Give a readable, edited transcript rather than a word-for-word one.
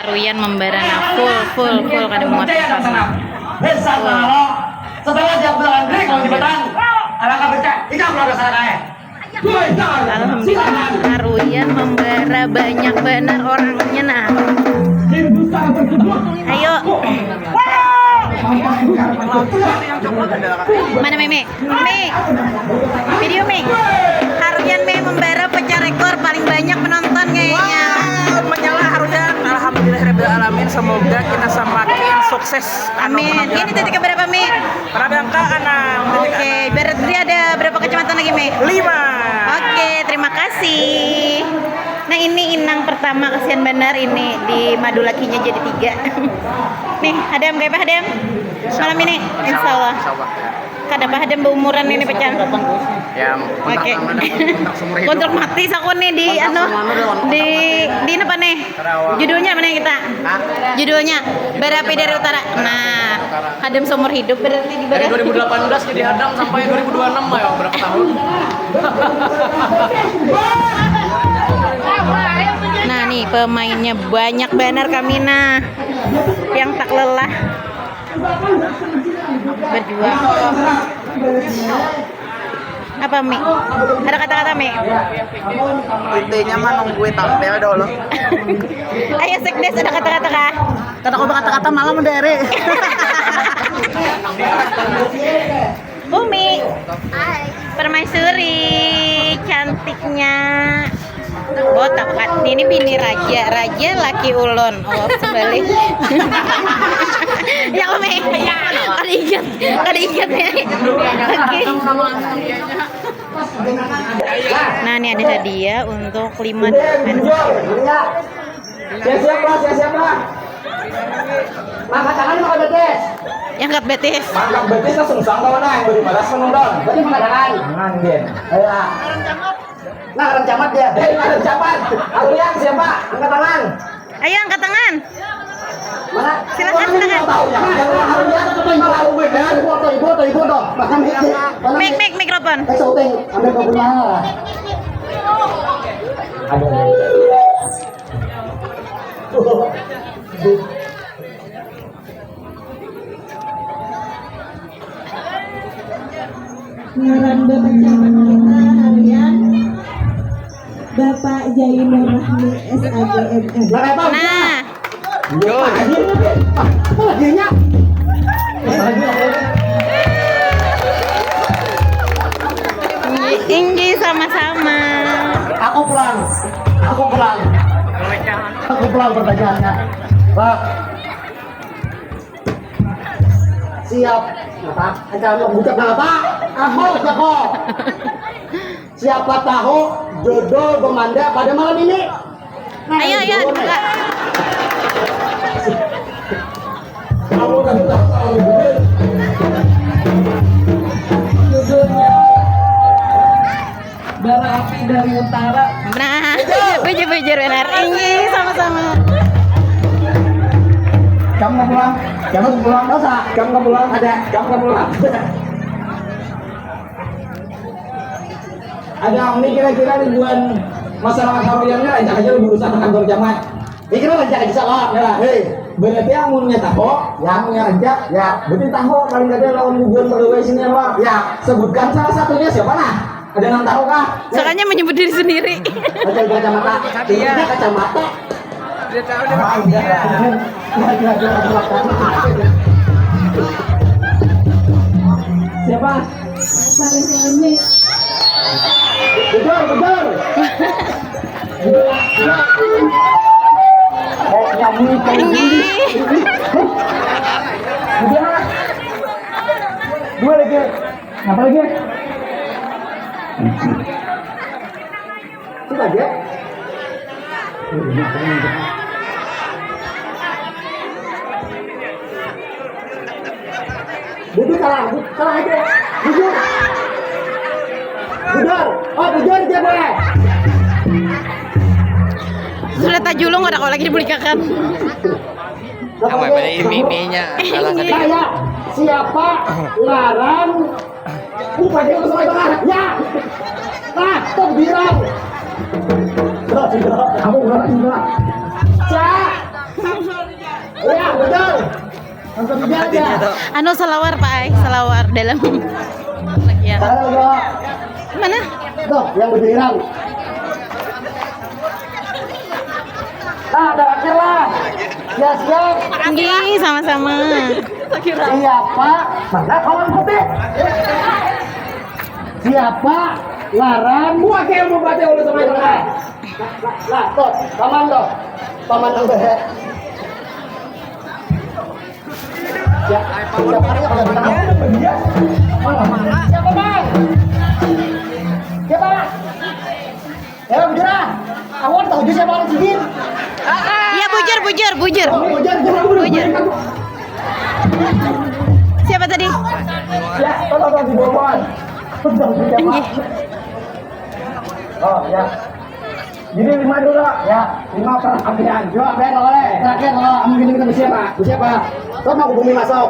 Haruyan membara full kada muat. Setelah jam bulan Andri kalau di Batang, alangkah becak, ikan belum ada sana Alhamdulillah Haruyan membara banyak benar orangnya nah. Ayo. Mana Meme? Video Me. Haruyan Me membara pecah rekor paling banyak penonton kayaknya. Menyala Haruyan, alhamdulillahirabbil alamin, semoga kita semakin sukses. Amin. Ini titik berapa Me? Prabangka 6. Oke, berarti ada berapa kecamatan lagi Me? 5. Oke, terima kasih. Nah ini inang pertama kasihan benar ini di madu lakinya jadi 3. Nih, Hadam kayak apa Hadam? Malam ini, insya Allah. Kada apa Hadam berumuran ini pecan. Ya, Oke. Kontrak mati aku nih di di apa nih? Judulnya mana kita? Judulnya Berapi dari Utara. Nah, Hadam seumur hidup berarti di dari 2018 jadi Hadam sampai 2026 ya, berapa tahun? Nah nih pemainnya banyak benar Kamina yang tak lelah berjuang. Apa Mi? Ada kata-kata Mi? Intinya mah nunggu tampil dulu. Ayo Sekdes ada kata-kata kah? Kata kau kata-kata malam dari. Bumi. Permaisuri cantiknya. Oh takat ini bini raja laki ulun. Oh sebalik. Ya Umi. Ada ingat ya. Oke. Nah ini ada hadiah untuk 5 Siap lah. Angkat tangan makan betis. yang angkat betis. Angkat betis langsung sangka mana yang beri balas menundon. Berarti makan tangan. Tangan dia. Ayo. Nah, orang camat dia. Orang camat. Haruyan siapa? Angkat tangan. Ayo angkat tangan. Mana? Silakan. Tahu ya. Haruyan atau tahu benar. Ibu dong. Makan Mic mikrofon. Syuting ambil punya. Ada. Naranda pecahan kita Haruyan Bapak Jainur Rahmi SAGMM. Nah, Hadiahnya. Inggi sama-sama. Aku pulang pertanyaannya. Pak. Siap. Apa? Acara buka apa? Aku. Siapa tahu jodoh bermanda pada malam ini? Ayo dibuka. Kamu kan tahu. Judulnya Bara Api dari Utara. Nah, bujur benar. Inggi sama-sama. Kamu nggak pulang? Dosa. Kamu nggak pulang? Ada. Kamu nggak pulang? Ada. Ini kira-kira ribuan masyarakat Haruyannya ajak aja lu berusaha ke kantor camat. Ini kira ajak aja salah. Ya, hei. Berarti yang punya tahu, yang punya ajak, ya. Berarti tahu paling gak ada lawan ribuan pegawai sini apa? Ya. Sebutkan salah satunya siapa nah? Ada yang tahu kah? Sukanya menyebut diri sendiri. Kacamata. Ini kacamata. Dia tahu dia. Siapa? Paling Helmi. Betul. Oh, nyamuk Inggi. Dua lagi. Apa lagi? Itu aja. Duduk kalah aja. Duduk. Bujur dia boleh. Sudah tajulung ada kau lagi dibelikan. Apa pada miminya? Saya siapa larang upah dia untuk tengah ya. Nah, top birang. Kamu enggak. Cak. Untuk dijaga. Anu selawar Pak Ai, selawar dalam rakyat. Halo, Dok. Mana? Dok, yang berdirang. Nah, terakhir lah. Ya, siap. Ih, sama-sama. Siapa? Mana kawan kopi? Siapa? Laran. Buat yang mau baca udah sama yang lain. Nah, Dok, paman Dok. Paman ang behe. Siapa orangnya kalau kita siapa bang? Siapa? Ya bujur awan tahu siapa orang sedih? Iya bujur. Bujur. Siapa tadi? Ya, tolong di bawah. Anjir. Oh ya. Jadi 5 dulu ya. 5 per ambilan. Yo, Ben oleh. Terakhir kalau ambil kita siapa? Siapa? Kau mau hubungi masuk.